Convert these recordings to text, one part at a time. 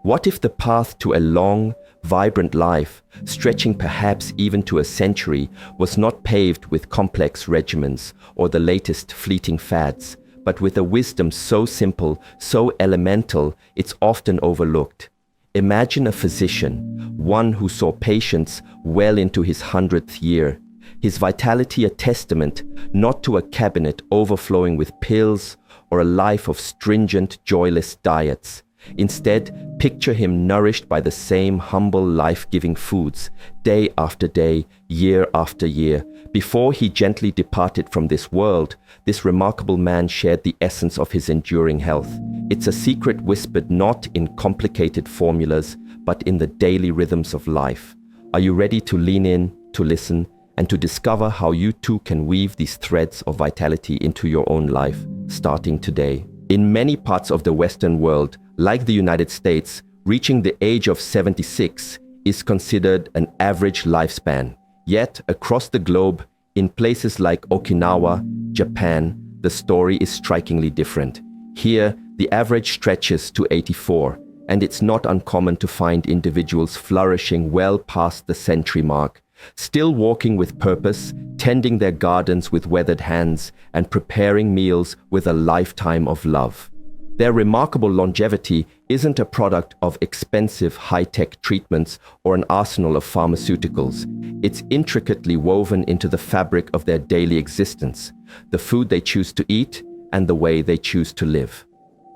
What if the path to a long, vibrant life, stretching perhaps even to a century, was not paved with complex regimens or the latest fleeting fads, but with a wisdom so simple, so elemental, it's often overlooked? Imagine a physician, one who saw patients well into his 100th year, his vitality a testament not to a cabinet overflowing with pills or a life of stringent, joyless diets. Instead, picture him nourished by the same humble, life-giving foods, day after day, year after year. Before he gently departed from this world, this remarkable man shared the essence of his enduring health. It's a secret whispered not in complicated formulas, but in the daily rhythms of life. Are you ready to lean in, to listen, and to discover how you too can weave these threads of vitality into your own life, starting today? In many parts of the Western world, like the United States, reaching the age of 76 is considered an average lifespan. Yet, across the globe, in places like Okinawa, Japan, the story is strikingly different. Here, the average stretches to 84, and it's not uncommon to find individuals flourishing well past the century mark, still walking with purpose, tending their gardens with weathered hands, and preparing meals with a lifetime of love. Their remarkable longevity isn't a product of expensive high-tech treatments or an arsenal of pharmaceuticals. It's intricately woven into the fabric of their daily existence, the food they choose to eat and the way they choose to live.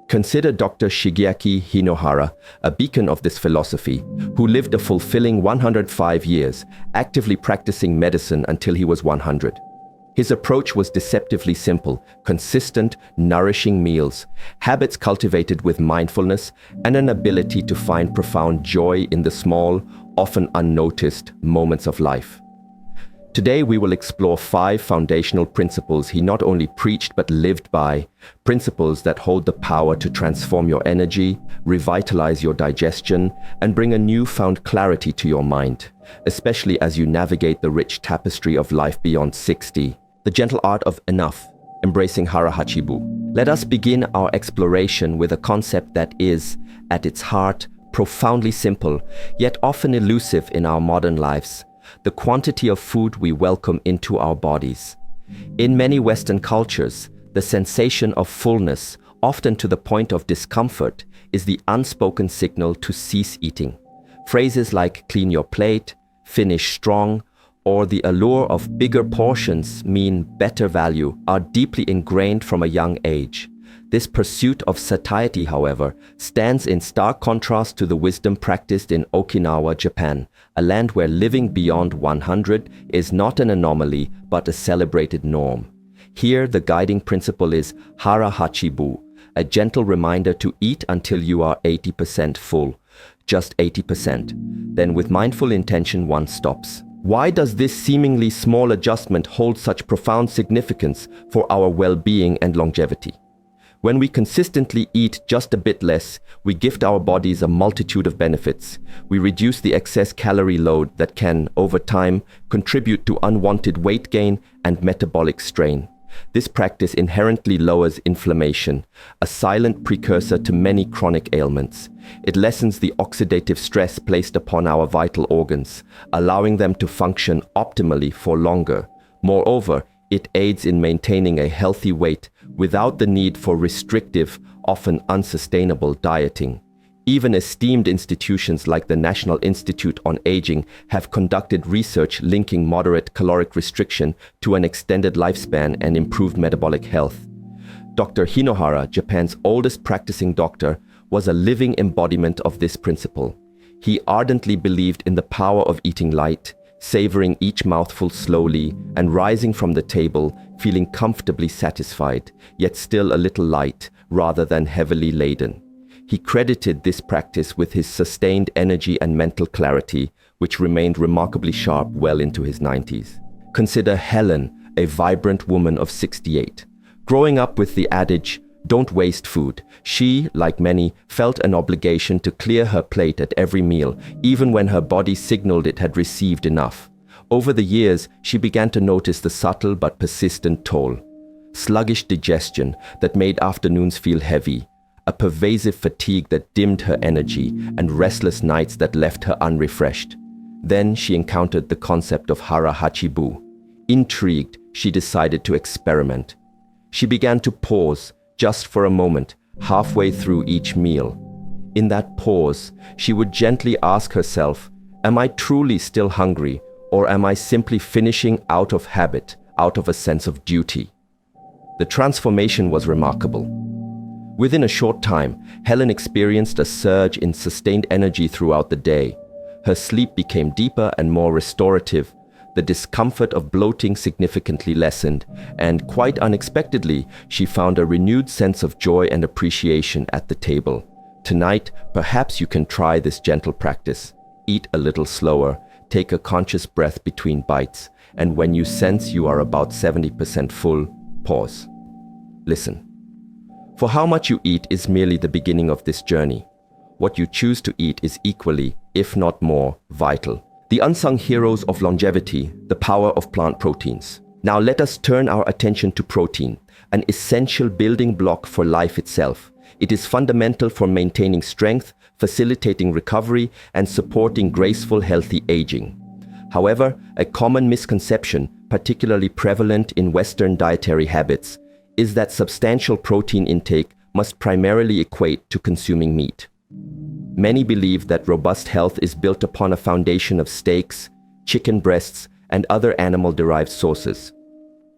Consider Dr. Shigeaki Hinohara, a beacon of this philosophy, who lived a fulfilling 105 years, actively practicing medicine until he was 100. His approach was deceptively simple: consistent, nourishing meals, habits cultivated with mindfulness, and an ability to find profound joy in the small, often unnoticed moments of life. Today we will explore 5 foundational principles he not only preached but lived by, principles that hold the power to transform your energy, revitalize your digestion, and bring a newfound clarity to your mind, especially as you navigate the rich tapestry of life beyond 60. The gentle art of enough, embracing hara hachibu. Let us begin our exploration with a concept that is, at its heart, profoundly simple, yet often elusive in our modern lives: the quantity of food we welcome into our bodies. In many Western cultures, the sensation of fullness, often to the point of discomfort, is the unspoken signal to cease eating. Phrases like "clean your plate," "finish strong," or the allure of bigger portions mean better value are deeply ingrained from a young age. This pursuit of satiety, however, stands in stark contrast to the wisdom practiced in Okinawa, Japan, a land where living beyond 100 is not an anomaly but a celebrated norm. Here, the guiding principle is hara hachibu, a gentle reminder to eat until you are 80% full, just 80%. Then with mindful intention, one stops. Why does this seemingly small adjustment hold such profound significance for our well-being and longevity? When we consistently eat just a bit less, we gift our bodies a multitude of benefits. We reduce the excess calorie load that can, over time, contribute to unwanted weight gain and metabolic strain. This practice inherently lowers inflammation, a silent precursor to many chronic ailments. It lessens the oxidative stress placed upon our vital organs, allowing them to function optimally for longer. Moreover, it aids in maintaining a healthy weight without the need for restrictive, often unsustainable dieting. Even esteemed institutions like the National Institute on Aging have conducted research linking moderate caloric restriction to an extended lifespan and improved metabolic health. Dr. Hinohara, Japan's oldest practicing doctor, was a living embodiment of this principle. He ardently believed in the power of eating light, savoring each mouthful slowly, and rising from the table, feeling comfortably satisfied, yet still a little light, rather than heavily laden. He credited this practice with his sustained energy and mental clarity, which remained remarkably sharp well into his 90s. Consider Helen, a vibrant woman of 68. Growing up with the adage, "Don't waste food," she, like many, felt an obligation to clear her plate at every meal, even when her body signaled it had received enough. Over the years, she began to notice the subtle but persistent toll. Sluggish digestion that made afternoons feel heavy, a pervasive fatigue that dimmed her energy, and restless nights that left her unrefreshed. Then she encountered the concept of hara hachibu. Intrigued, she decided to experiment. She began to pause, just for a moment, halfway through each meal. In that pause, she would gently ask herself, am I truly still hungry, or am I simply finishing out of habit, out of a sense of duty? The transformation was remarkable. Within a short time, Helen experienced a surge in sustained energy throughout the day. Her sleep became deeper and more restorative. The discomfort of bloating significantly lessened, and quite unexpectedly, she found a renewed sense of joy and appreciation at the table. Tonight, perhaps you can try this gentle practice. Eat a little slower, take a conscious breath between bites, and when you sense you are about 70% full, pause. Listen. For how much you eat is merely the beginning of this journey. What you choose to eat is equally, if not more, vital. The unsung heroes of longevity, the power of plant proteins. Now let us turn our attention to protein, an essential building block for life itself. It is fundamental for maintaining strength, facilitating recovery, and supporting graceful, healthy aging. However, a common misconception, particularly prevalent in Western dietary habits, is that substantial protein intake must primarily equate to consuming meat. Many believe that robust health is built upon a foundation of steaks, chicken breasts, and other animal-derived sources.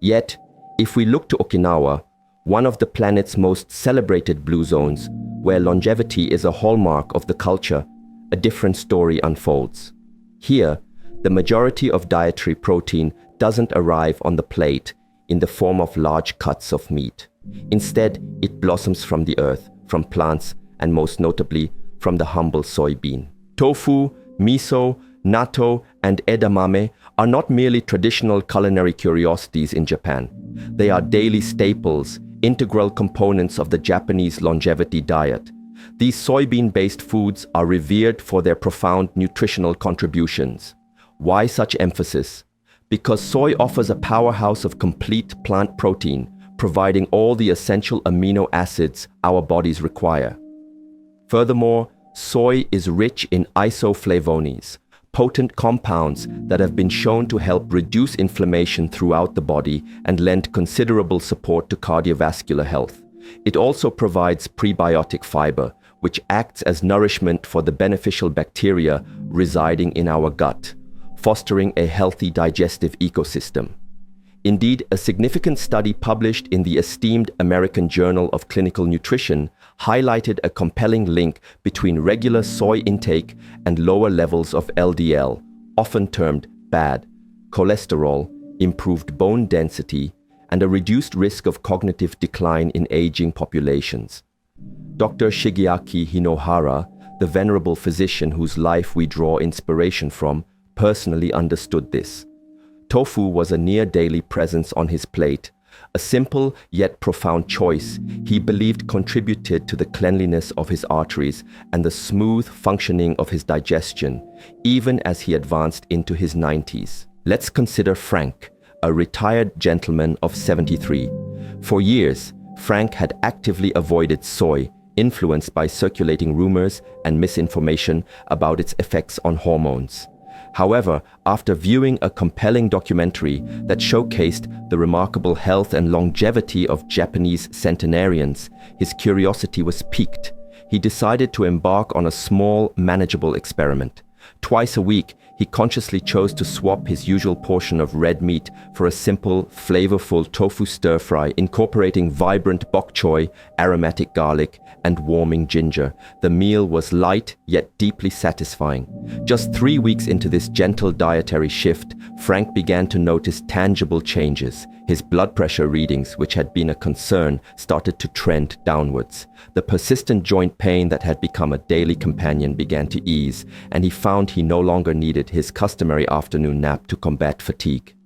Yet, if we look to Okinawa, one of the planet's most celebrated blue zones, where longevity is a hallmark of the culture, a different story unfolds. Here, the majority of dietary protein doesn't arrive on the plate in the form of large cuts of meat. Instead, it blossoms from the earth, from plants, and most notably, from the humble soybean. Tofu, miso, natto, and edamame are not merely traditional culinary curiosities in Japan. They are daily staples, integral components of the Japanese longevity diet. These soybean-based foods are revered for their profound nutritional contributions. Why such emphasis? Because soy offers a powerhouse of complete plant protein, providing all the essential amino acids our bodies require. Furthermore, soy is rich in isoflavones, potent compounds that have been shown to help reduce inflammation throughout the body and lend considerable support to cardiovascular health. It also provides prebiotic fiber, which acts as nourishment for the beneficial bacteria residing in our gut, fostering a healthy digestive ecosystem. Indeed, a significant study published in the esteemed American Journal of Clinical Nutrition highlighted a compelling link between regular soy intake and lower levels of LDL, often termed bad cholesterol, improved bone density, and a reduced risk of cognitive decline in aging populations. Dr. Shigeaki Hinohara, the venerable physician whose life we draw inspiration from, personally understood this. Tofu was a near-daily presence on his plate, a simple yet profound choice he believed contributed to the cleanliness of his arteries and the smooth functioning of his digestion, even as he advanced into his 90s. Let's consider Frank, a retired gentleman of 73. For years, Frank had actively avoided soy, influenced by circulating rumors and misinformation about its effects on hormones. However, after viewing a compelling documentary that showcased the remarkable health and longevity of Japanese centenarians, his curiosity was piqued. He decided to embark on a small, manageable experiment. Twice a week, he consciously chose to swap his usual portion of red meat for a simple, flavorful tofu stir-fry incorporating vibrant bok choy, aromatic garlic, and warming ginger. The meal was light yet deeply satisfying. Just 3 weeks into this gentle dietary shift, Frank began to notice tangible changes. His blood pressure readings, which had been a concern, started to trend downwards. The persistent joint pain that had become a daily companion began to ease, and he found he no longer needed his customary afternoon nap to combat fatigue.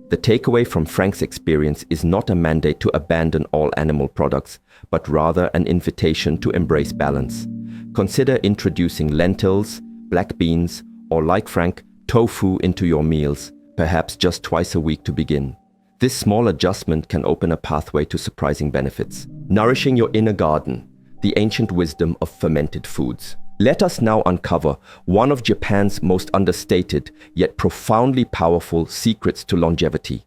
The takeaway from Frank's experience is not a mandate to abandon all animal products, but rather an invitation to embrace balance. Consider introducing lentils, black beans, or like Frank, tofu into your meals, perhaps just twice a week to begin. This small adjustment can open a pathway to surprising benefits. Nourishing your inner garden. the ancient wisdom of fermented foods. Let us now uncover one of Japan's most understated yet profoundly powerful secrets to longevity.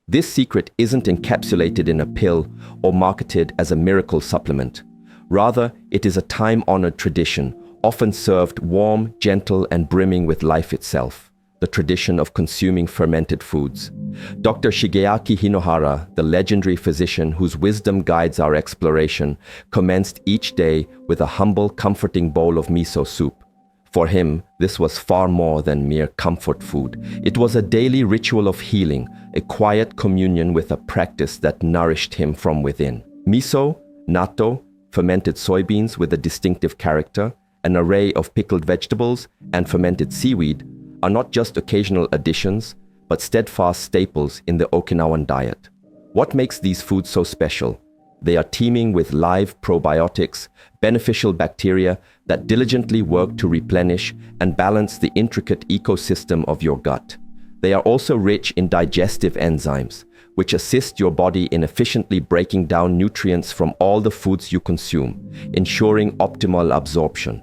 This secret isn't encapsulated in a pill or marketed as a miracle supplement. Rather, it is a time-honored tradition, often served warm, gentle, and brimming with life itself. The tradition of consuming fermented foods. Dr. Shigeaki Hinohara, the legendary physician whose wisdom guides our exploration, commenced each day with a humble, comforting bowl of miso soup. For him, this was far more than mere comfort food. It was a daily ritual of healing, a quiet communion with a practice that nourished him from within. Miso, natto, fermented soybeans with a distinctive character, an array of pickled vegetables, and fermented seaweed are not just occasional additions, but steadfast staples in the Okinawan diet. What makes these foods so special? They are teeming with live probiotics, beneficial bacteria that diligently work to replenish and balance the intricate ecosystem of your gut. They are also rich in digestive enzymes, which assist your body in efficiently breaking down nutrients from all the foods you consume, ensuring optimal absorption.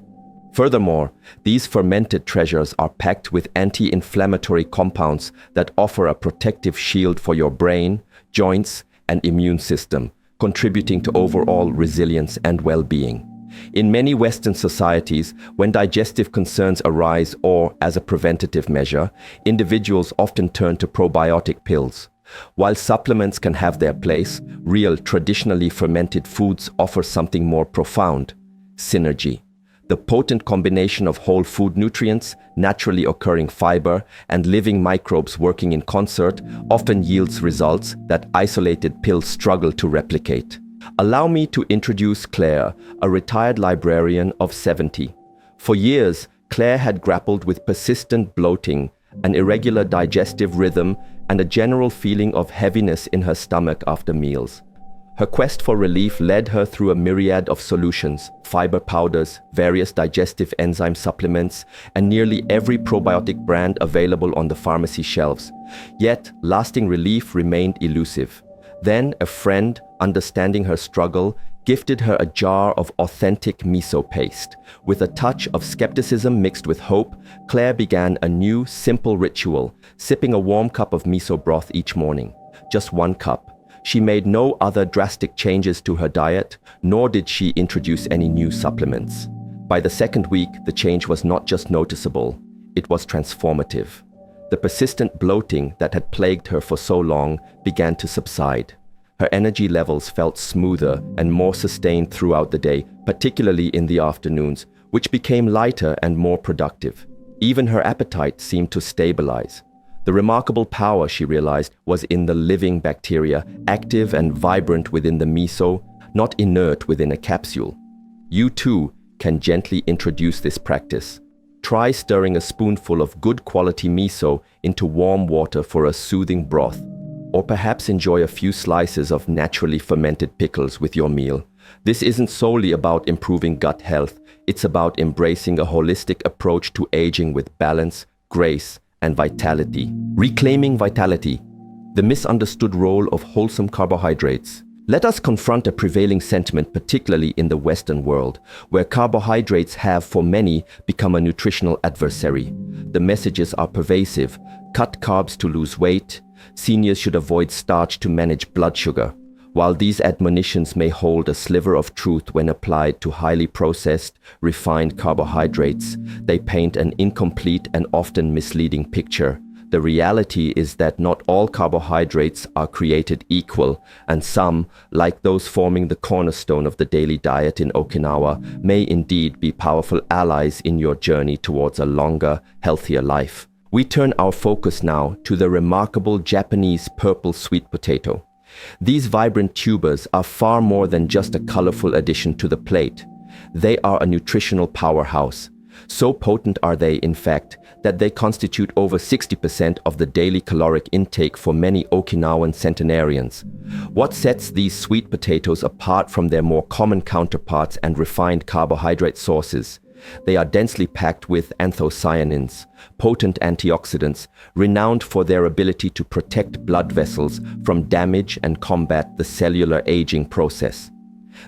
Furthermore, these fermented treasures are packed with anti-inflammatory compounds that offer a protective shield for your brain, joints, and immune system, contributing to overall resilience and well-being. In many Western societies, when digestive concerns arise or, as a preventative measure, individuals often turn to probiotic pills. While supplements can have their place, real, traditionally fermented foods offer something more profound: synergy. The potent combination of whole food nutrients, naturally occurring fiber, and living microbes working in concert often yields results that isolated pills struggle to replicate. Allow me to introduce Claire, a retired librarian of 70. For years, Claire had grappled with persistent bloating, an irregular digestive rhythm, and a general feeling of heaviness in her stomach after meals. Her quest for relief led her through a myriad of solutions: fiber powders, various digestive enzyme supplements, and nearly every probiotic brand available on the pharmacy shelves. Yet, lasting relief remained elusive. Then, a friend, understanding her struggle, gifted her a jar of authentic miso paste. With a touch of skepticism mixed with hope, Claire began a new, simple ritual, sipping a warm cup of miso broth each morning. Just one cup. She made no other drastic changes to her diet, nor did she introduce any new supplements. By the second week, the change was not just noticeable, it was transformative. The persistent bloating that had plagued her for so long began to subside. Her energy levels felt smoother and more sustained throughout the day, particularly in the afternoons, which became lighter and more productive. Even her appetite seemed to stabilize. The remarkable power, she realized, was in the living bacteria, active and vibrant within the miso, not inert within a capsule. You too can gently introduce this practice. Try stirring a spoonful of good quality miso into warm water for a soothing broth, or perhaps enjoy a few slices of naturally fermented pickles with your meal. This isn't solely about improving gut health, it's about embracing a holistic approach to aging with balance, grace, and vitality. Reclaiming vitality, the misunderstood role of wholesome carbohydrates. Let us confront a prevailing sentiment, particularly in the Western world, where carbohydrates have, for many, become a nutritional adversary. The messages are pervasive: cut carbs to lose weight, seniors should avoid starch to manage blood sugar. While these admonitions may hold a sliver of truth when applied to highly processed, refined carbohydrates, they paint an incomplete and often misleading picture. The reality is that not all carbohydrates are created equal, and some, like those forming the cornerstone of the daily diet in Okinawa, may indeed be powerful allies in your journey towards a longer, healthier life. We turn our focus now to the remarkable Japanese purple sweet potato. These vibrant tubers are far more than just a colorful addition to the plate. They are a nutritional powerhouse. So potent are they, in fact, that they constitute over 60% of the daily caloric intake for many Okinawan centenarians. What sets these sweet potatoes apart from their more common counterparts and refined carbohydrate sources? They are densely packed with anthocyanins, potent antioxidants, renowned for their ability to protect blood vessels from damage and combat the cellular aging process.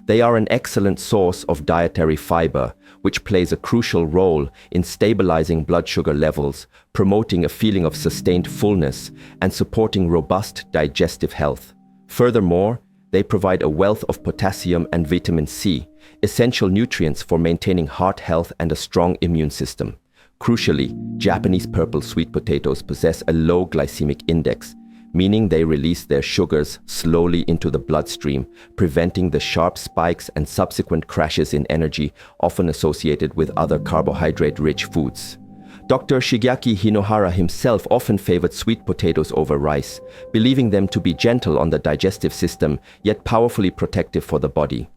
They are an excellent source of dietary fiber, which plays a crucial role in stabilizing blood sugar levels, promoting a feeling of sustained fullness, and supporting robust digestive health. Furthermore, they provide a wealth of potassium and vitamin C, essential nutrients for maintaining heart health and a strong immune system. Crucially, Japanese purple sweet potatoes possess a low glycemic index, meaning they release their sugars slowly into the bloodstream, preventing the sharp spikes and subsequent crashes in energy often associated with other carbohydrate-rich foods. Dr. Shigeaki Hinohara himself often favored sweet potatoes over rice, believing them to be gentle on the digestive system, yet powerfully protective for the body.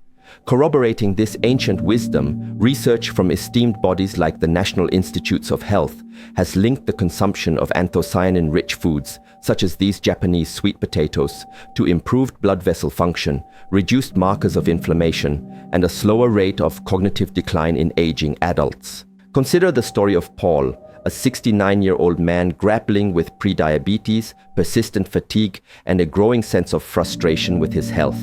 Corroborating this ancient wisdom, research from esteemed bodies like the National Institutes of Health has linked the consumption of anthocyanin-rich foods, such as these Japanese sweet potatoes, to improved blood vessel function, reduced markers of inflammation, and a slower rate of cognitive decline in aging adults. Consider the story of Paul, a 69-year-old man grappling with prediabetes, persistent fatigue, and a growing sense of frustration with his health.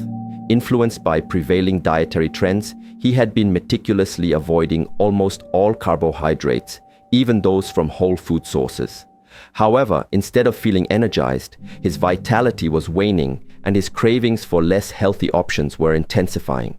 Influenced by prevailing dietary trends, he had been meticulously avoiding almost all carbohydrates, even those from whole food sources. However, instead of feeling energized, his vitality was waning and his cravings for less healthy options were intensifying.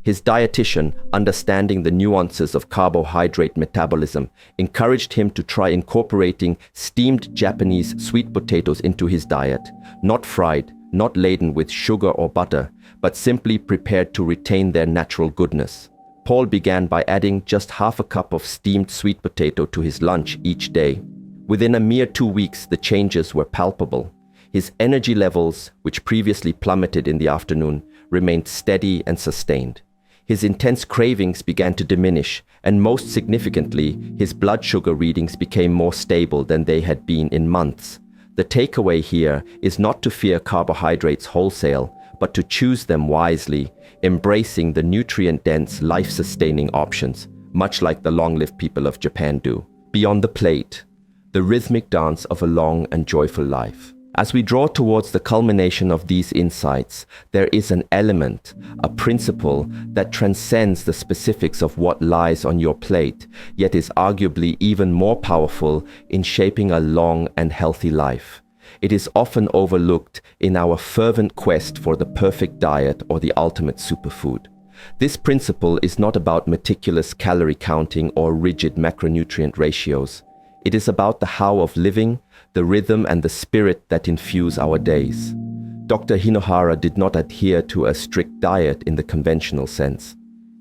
His dietitian, understanding the nuances of carbohydrate metabolism, encouraged him to try incorporating steamed Japanese sweet potatoes into his diet, not fried, not laden with sugar or butter, but simply prepared to retain their natural goodness. Paul began by adding just half a cup of steamed sweet potato to his lunch each day. Within a mere 2 weeks, the changes were palpable. His energy levels, which previously plummeted in the afternoon, remained steady and sustained. His intense cravings began to diminish, and most significantly, his blood sugar readings became more stable than they had been in months. The takeaway here is not to fear carbohydrates wholesale, but to choose them wisely, embracing the nutrient-dense, life-sustaining options, much like the long-lived people of Japan do. Beyond the plate, the rhythmic dance of a long and joyful life. As we draw towards the culmination of these insights, there is an element, a principle that transcends the specifics of what lies on your plate, yet is arguably even more powerful in shaping a long and healthy life. It is often overlooked in our fervent quest for the perfect diet or the ultimate superfood. This principle is not about meticulous calorie counting or rigid macronutrient ratios. It is about the how of living, the rhythm and the spirit that infuse our days. Dr. Hinohara did not adhere to a strict diet in the conventional sense.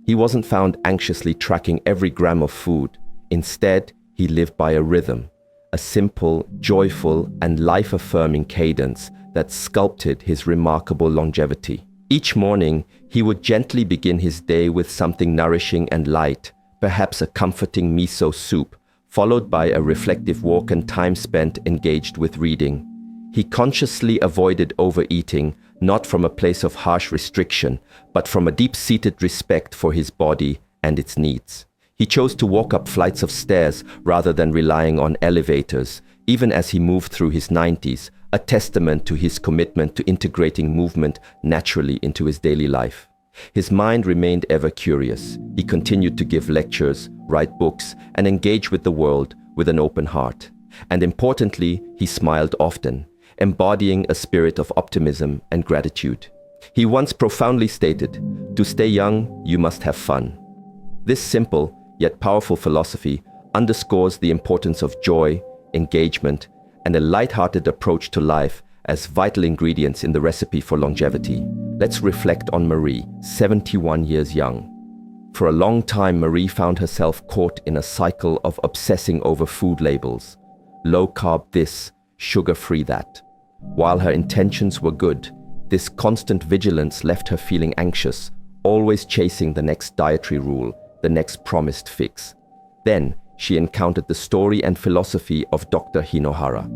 He wasn't found anxiously tracking every gram of food. Instead, he lived by a rhythm, a simple, joyful, and life-affirming cadence that sculpted his remarkable longevity. Each morning, he would gently begin his day with something nourishing and light, perhaps a comforting miso soup, followed by a reflective walk and time spent engaged with reading. He consciously avoided overeating, not from a place of harsh restriction, but from a deep-seated respect for his body and its needs. He chose to walk up flights of stairs rather than relying on elevators, even as he moved through his 90s, a testament to his commitment to integrating movement naturally into his daily life. His mind remained ever curious. He continued to give lectures, write books, and engage with the world with an open heart. And importantly, he smiled often, embodying a spirit of optimism and gratitude. He once profoundly stated, "To stay young, you must have fun." This simple, yet powerful philosophy underscores the importance of joy, engagement, and a light-hearted approach to life as vital ingredients in the recipe for longevity. Let's reflect on Marie, 71 years young. For a long time, Marie found herself caught in a cycle of obsessing over food labels. Low-carb this, sugar-free that. While her intentions were good, this constant vigilance left her feeling anxious, always chasing the next dietary rule, the next promised fix. Then, she encountered the story and philosophy of Dr. Hinohara.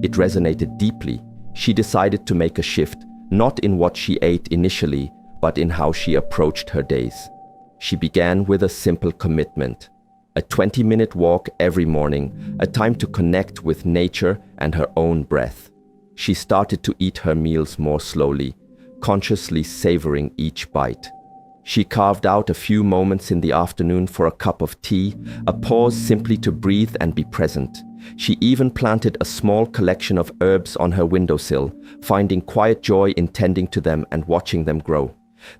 It resonated deeply. She decided to make a shift, not in what she ate initially, but in how she approached her days. She began with a simple commitment: a 20-minute walk every morning, a time to connect with nature and her own breath. She started to eat her meals more slowly, consciously savoring each bite. She carved out a few moments in the afternoon for a cup of tea, a pause simply to breathe and be present. She even planted a small collection of herbs on her windowsill, finding quiet joy in tending to them and watching them grow.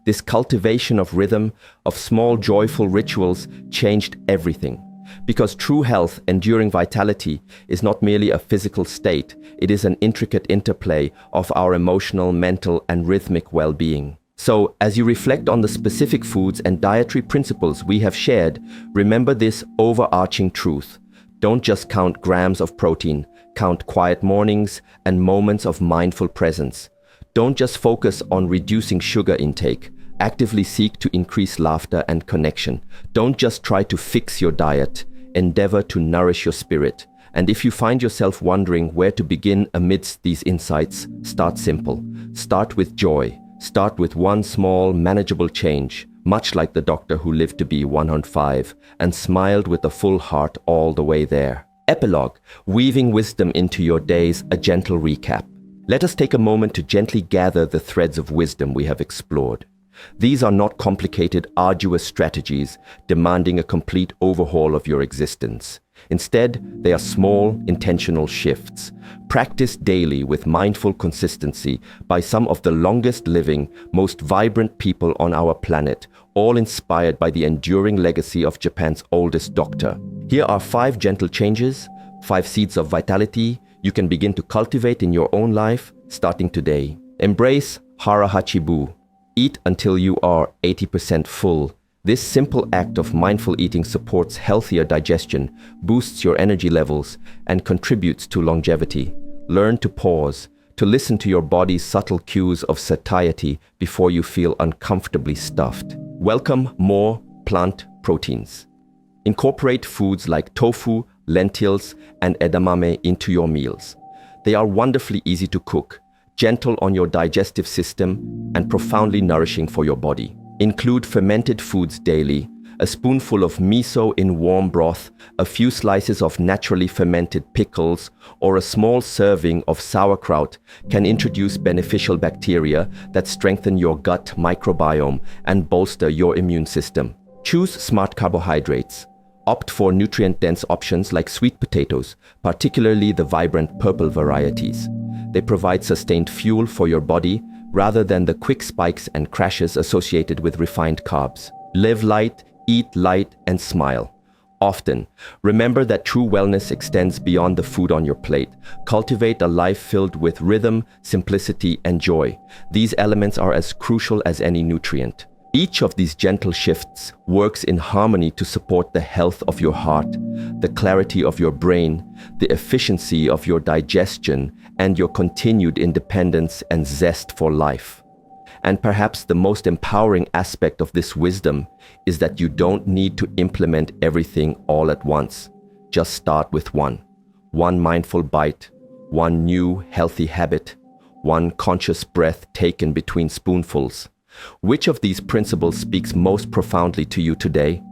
This cultivation of rhythm, of small joyful rituals, changed everything. Because true health, enduring vitality, is not merely a physical state, it is an intricate interplay of our emotional, mental, and rhythmic well-being. So, as you reflect on the specific foods and dietary principles we have shared, remember this overarching truth. Don't just count grams of protein, count quiet mornings and moments of mindful presence. Don't just focus on reducing sugar intake. Actively seek to increase laughter and connection. Don't just try to fix your diet. Endeavor to nourish your spirit. And if you find yourself wondering where to begin amidst these insights, start simple. Start with joy. Start with one small, manageable change, much like the doctor who lived to be 105 and smiled with a full heart all the way there. Epilogue, weaving wisdom into your days, a gentle recap. Let us take a moment to gently gather the threads of wisdom we have explored. These are not complicated, arduous strategies demanding a complete overhaul of your existence. Instead, they are small, intentional shifts, practiced daily with mindful consistency by some of the longest living, most vibrant people on our planet, all inspired by the enduring legacy of Japan's oldest doctor. Here are 5 gentle changes, 5 seeds of vitality you can begin to cultivate in your own life starting today. Embrace Hara Hachibu. Eat until you are 80% full. This simple act of mindful eating supports healthier digestion, boosts your energy levels, and contributes to longevity. Learn to pause, to listen to your body's subtle cues of satiety before you feel uncomfortably stuffed. Welcome more plant proteins. Incorporate foods like tofu, lentils, and edamame into your meals. They are wonderfully easy to cook, gentle on your digestive system, and profoundly nourishing for your body. Include fermented foods daily, a spoonful of miso in warm broth, a few slices of naturally fermented pickles, or a small serving of sauerkraut can introduce beneficial bacteria that strengthen your gut microbiome and bolster your immune system. Choose smart carbohydrates. Opt for nutrient-dense options like sweet potatoes, particularly the vibrant purple varieties. They provide sustained fuel for your body rather than the quick spikes and crashes associated with refined carbs. Live light, eat light, and smile. Often, remember that true wellness extends beyond the food on your plate. Cultivate a life filled with rhythm, simplicity, and joy. These elements are as crucial as any nutrient. Each of these gentle shifts works in harmony to support the health of your heart, the clarity of your brain, the efficiency of your digestion, and your continued independence and zest for life. And perhaps the most empowering aspect of this wisdom is that you don't need to implement everything all at once. Just start with one. One mindful bite, one new healthy habit, one conscious breath taken between spoonfuls. Which of these principles speaks most profoundly to you today?